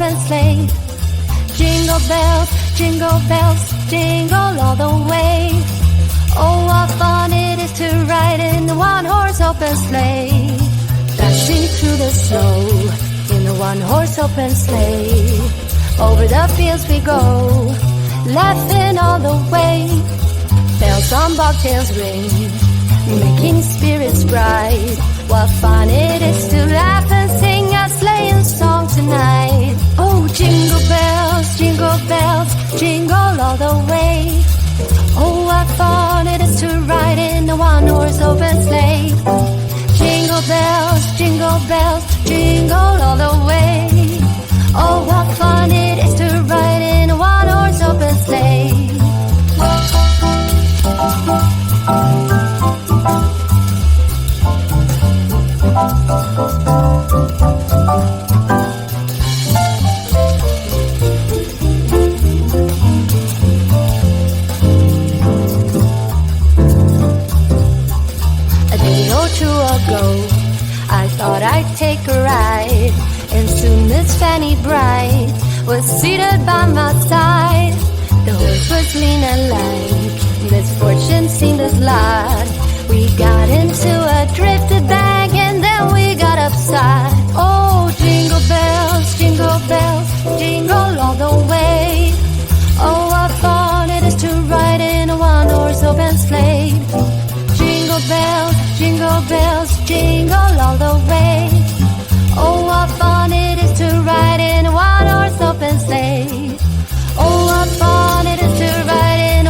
open sleigh. Jingle bells, jingle all the way. Oh, what fun it is to ride in the one-horse open sleigh. Dashing through the snow in the one-horse open sleigh. Over the fields we go, laughing all the way. Bells on bobtails ring, making spirits bright. What fun it is to laugh and sing a sleighing song tonight. Oh, jingle bells, jingle all the way. Oh, what fun it is to ride in a one-horse open sleigh. Jingle bells, jingle all the way. Oh, what fun it is to ride in a one-horse open sleigh. A day or two ago, I thought I'd take a ride, and soon Miss Fanny Bright was seated by my side. The horse was lean and lank, misfortune seemed his lot. We got into a drifted bag and then we got upside. Oh, jingle bells, jingle all the way. Oh, what fun it is to ride in a one-horse open sleigh. Jingle bells, jingle all the way. Oh, what fun it is to ride in a one-horse open sleigh. Oh, what fun it is to ride in